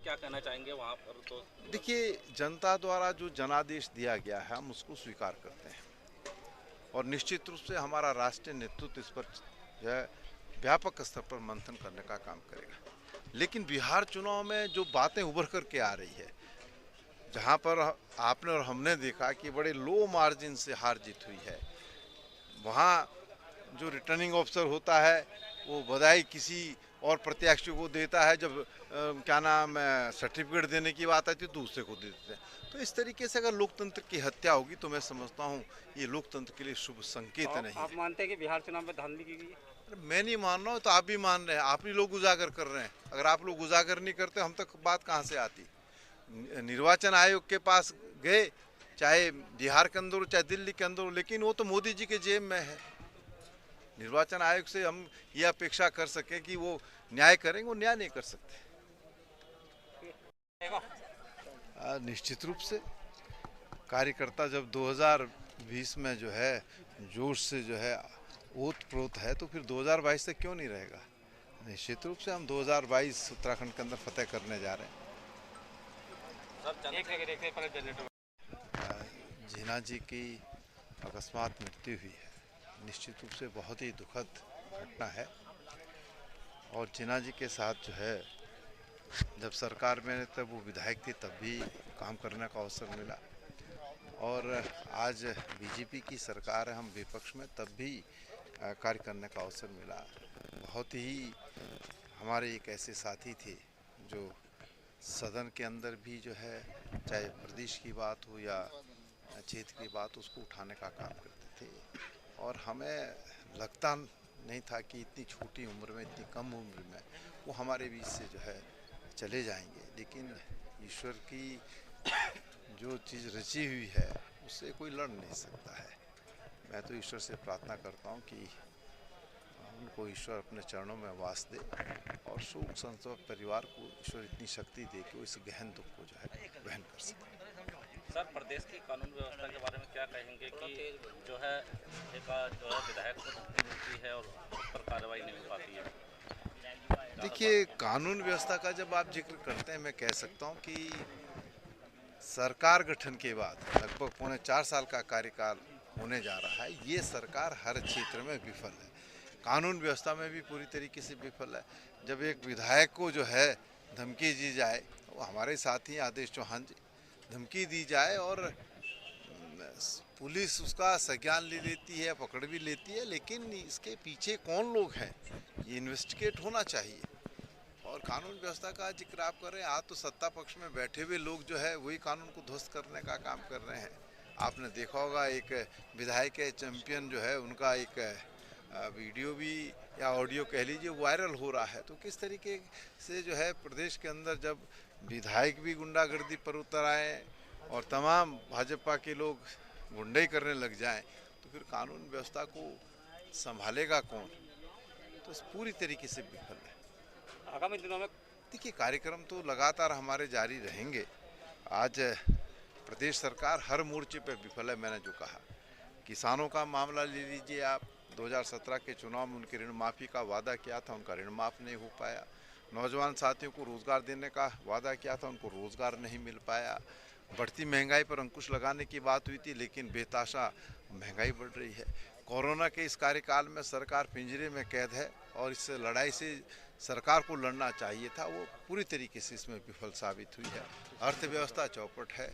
क्या कहना चाहेंगे वहाँ पर तो? देखिए, जनता द्वारा जो जनादेश दिया गया है हम उसको स्वीकार करते हैं और निश्चित रूप से हमारा राष्ट्रीय नेतृत्व इस पर जो है व्यापक स्तर पर मंथन करने का काम करेगा। लेकिन बिहार चुनाव में जो बातें उभर करके आ रही है, जहां पर आपने और हमने देखा कि बड़े लो मार्जिन से हार जीत हुई है, वहाँ जो रिटर्निंग ऑफिसर होता है वो बधाई किसी और प्रत्याशी को देता है, जब क्या नाम है सर्टिफिकेट देने की बात आती है तो दूसरे को दे देते हैं। तो इस तरीके से अगर लोकतंत्र की हत्या होगी तो मैं समझता हूँ ये लोकतंत्र के लिए शुभ संकेत नहीं आप है। मानते हैं कि बिहार चुनाव में धांधली की गई है? अरे मैं नहीं मान रहा हूँ तो आप भी मान रहे हैं, आप ही लोग उजागर कर रहे हैं। अगर आप लोग उजागर नहीं करते हम तक बात कहाँ से आती। निर्वाचन आयोग के पास गए, चाहे बिहार के अंदर हो चाहे दिल्ली के अंदर हो, लेकिन वो तो मोदी जी के जेब में है। निर्वाचन आयोग से हम ये अपेक्षा कर सके कि वो न्याय करेंगे, वो न्याय नहीं कर सकते। निश्चित रूप से कार्यकर्ता जब 2020 में जो है जोश से जो है ओत प्रोत है तो फिर 2022 से क्यों नहीं रहेगा। निश्चित रूप से हम 2022 उत्तराखंड के अंदर फतेह करने जा रहे हैं। जीना जी की अकस्मात मृत्यु हुई है, निश्चित रूप से बहुत ही दुखद घटना है। और जीना जी के साथ जो है जब सरकार में तब वो विधायक थी तब भी काम करने का अवसर मिला, और आज बीजेपी की सरकार है हम विपक्ष में तब भी कार्य करने का अवसर मिला। बहुत ही हमारे एक ऐसे साथी थे जो सदन के अंदर भी जो है चाहे प्रदेश की बात हो या क्षेत्र की बात उसको उठाने का काम करते थे, और हमें लगता नहीं था कि इतनी छोटी उम्र में, इतनी कम उम्र में वो हमारे बीच से जो है चले जाएंगे। लेकिन ईश्वर की जो चीज़ रची हुई है उससे कोई लड़ नहीं सकता है। मैं तो ईश्वर से प्रार्थना करता हूँ कि उनको ईश्वर अपने चरणों में वास दे और शोक संतप्त परिवार को ईश्वर इतनी शक्ति दे कि वो इस गहन दुख को जो है वहन कर सके। सर, प्रदेश की कानून व्यवस्था के बारे में क्या कहेंगे कि जो है एक जो है विधायक को धमकी मिलती है और उस पर कार्रवाई नहीं हो पाती है? देखिए, कानून व्यवस्था का जब आप जिक्र करते हैं, मैं कह सकता हूँ कि सरकार गठन के बाद लगभग 4.5 साल का कार्यकाल होने जा रहा है। ये सरकार हर क्षेत्र में विफल है, कानून व्यवस्था में भी पूरी तरीके से विफल है। जब एक विधायक को जो है धमकी दी जाए, वो हमारे साथी आदेश चौहान जी, धमकी दी जाए और पुलिस उसका संज्ञान ले लेती है, पकड़ भी लेती है, लेकिन इसके पीछे कौन लोग हैं ये इन्वेस्टिगेट होना चाहिए। और कानून व्यवस्था का जिक्र आप कर रहे हैं, आज तो सत्ता पक्ष में बैठे हुए लोग जो है वही कानून को ध्वस्त करने का काम कर रहे हैं। आपने देखा होगा एक विधायक चैंपियन जो है उनका एक वीडियो भी या ऑडियो कह लीजिए वायरल हो रहा है। तो किस तरीके से जो है प्रदेश के अंदर जब विधायक भी गुंडागर्दी पर उतर आए और तमाम भाजपा के लोग गुंडाई करने लग जाएं तो फिर कानून व्यवस्था को संभालेगा कौन। तो पूरी तरीके से विफल है। आगामी दिनों में देखिए, कार्यक्रम तो लगातार हमारे जारी रहेंगे। आज प्रदेश सरकार हर मोर्चे पर विफल है। मैंने जो कहा, किसानों का मामला ले लीजिए आप, 2017 के चुनाव में उनकी ऋण माफ़ी का वादा किया था, उनका ऋण माफ़ नहीं हो पाया। नौजवान साथियों को रोज़गार देने का वादा किया था, उनको रोज़गार नहीं मिल पाया। बढ़ती महंगाई पर अंकुश लगाने की बात हुई थी, लेकिन बेताशा महंगाई बढ़ रही है। कोरोना के इस कार्यकाल में सरकार पिंजरे में कैद है और इस लड़ाई से सरकार को लड़ना चाहिए था, वो पूरी तरीके से इसमें विफल साबित हुई है। अर्थव्यवस्था चौपट है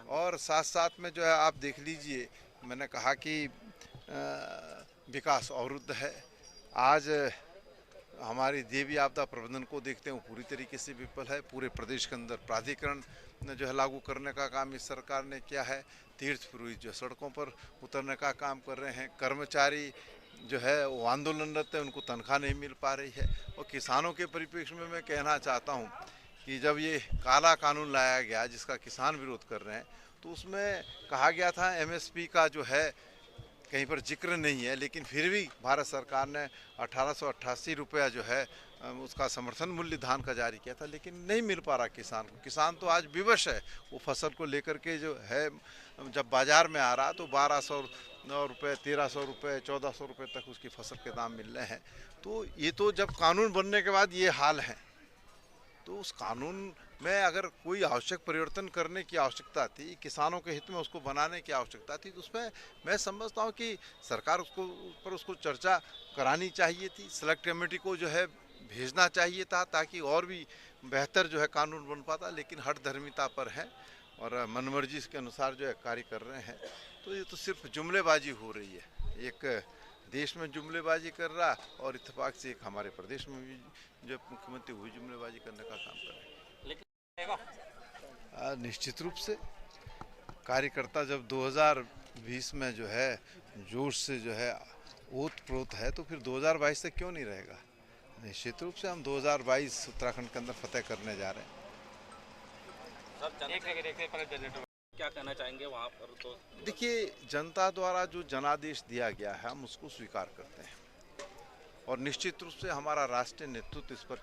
और साथ साथ में जो है आप देख लीजिए, मैंने कहा कि विकास अवरुद्ध है। आज हमारी देवी आपदा प्रबंधन को देखते हैं, वो पूरी तरीके से विफल है। पूरे प्रदेश के अंदर प्राधिकरण जो है लागू करने का काम इस सरकार ने किया है। तीर्थ पुरोहित जो सड़कों पर उतरने का काम कर रहे हैं। कर्मचारी जो है वो आंदोलनरत है, उनको तनख्वाह नहीं मिल पा रही है। और किसानों के परिप्रेक्ष्य में मैं कहना चाहता हूँ कि जब ये काला कानून लाया गया जिसका किसान विरोध कर रहे हैं, तो उसमें कहा गया था एमएसपी का जो है कहीं पर जिक्र नहीं है, लेकिन फिर भी भारत सरकार ने 1888 रुपया जो है उसका समर्थन मूल्य धान का जारी किया था, लेकिन नहीं मिल पा रहा किसान को। किसान तो आज विवश है, वो फसल को लेकर के जो है जब बाजार में आ रहा तो 1200 रुपये, 1300 रुपये, 1400 रुपये तक उसकी फसल के दाम मिल रहे हैं। तो ये तो जब कानून बनने के बाद ये हाल है, तो उस कानून मैं अगर कोई आवश्यक परिवर्तन करने की आवश्यकता थी, किसानों के हित में उसको बनाने की आवश्यकता थी, तो उसमें मैं समझता हूँ कि सरकार उसको चर्चा करानी चाहिए थी। सेलेक्ट कमेटी को जो है भेजना चाहिए था, ताकि और भी बेहतर जो है कानून बन पाता। लेकिन हठधर्मिता पर है और मनमर्जी के अनुसार जो है कार्य कर रहे हैं। तो ये तो सिर्फ जुमलेबाजी हो रही है। एक देश में जुमलेबाजी कर रहा और इत्तेफाक से एक हमारे प्रदेश में भी जो मुख्यमंत्री हुई जुमलेबाजी करने का काम कर रहे हैं। लेकिन निश्चित रूप से कार्यकर्ता जब 2020 में जो है जोश से जो है ओत प्रोत है, तो फिर 2022 से क्यों नहीं रहेगा। निश्चित रूप से हम 2022 उत्तराखंड के अंदर फतेह करने जा रहे हैं। क्या कहना चाहेंगे वहाँ पर? तो देखिए, जनता द्वारा जो जनादेश दिया गया है हम उसको स्वीकार करते हैं और निश्चित रूप से हमारा राष्ट्रीय नेतृत्व इस पर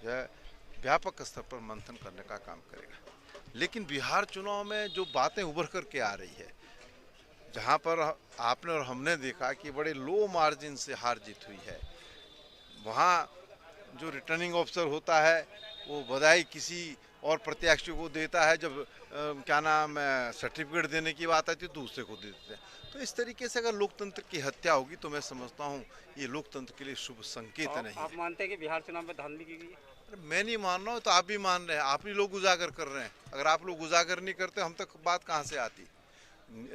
जो है व्यापक स्तर पर मंथन करने का काम करेगा। लेकिन बिहार चुनाव में जो बातें उभर कर के आ रही है, जहां पर आपने और हमने देखा कि बड़े लो मार्जिन से हार जीत हुई है, वहां जो रिटर्निंग ऑफिसर होता है वो बधाई किसी और प्रत्याशी को देता है, जब क्या नाम सर्टिफिकेट देने की बात आती है तो दूसरे को दे देते हैं। तो इस तरीके से अगर लोकतंत्र की हत्या होगी तो मैं समझता हूँ ये लोकतंत्र के लिए शुभ संकेत नहीं है। आप मानते हैं कि बिहार चुनाव में धांधली की गई है? मैं नहीं मान रहा हूँ, तो आप भी मान रहे हैं, आप ही लोग उजागर कर रहे हैं। अगर आप लोग उजागर नहीं करते हम तक बात कहाँ से आती।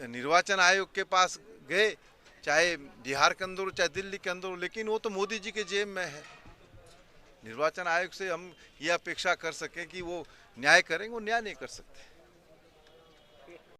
निर्वाचन आयोग के पास गए, चाहे बिहार के अंदर हो चाहे दिल्ली के अंदर हो, लेकिन वो तो मोदी जी के जेब में है। निर्वाचन आयोग से हम ये अपेक्षा कर सकें कि वो न्याय करेंगे, वो न्याय नहीं कर सकते।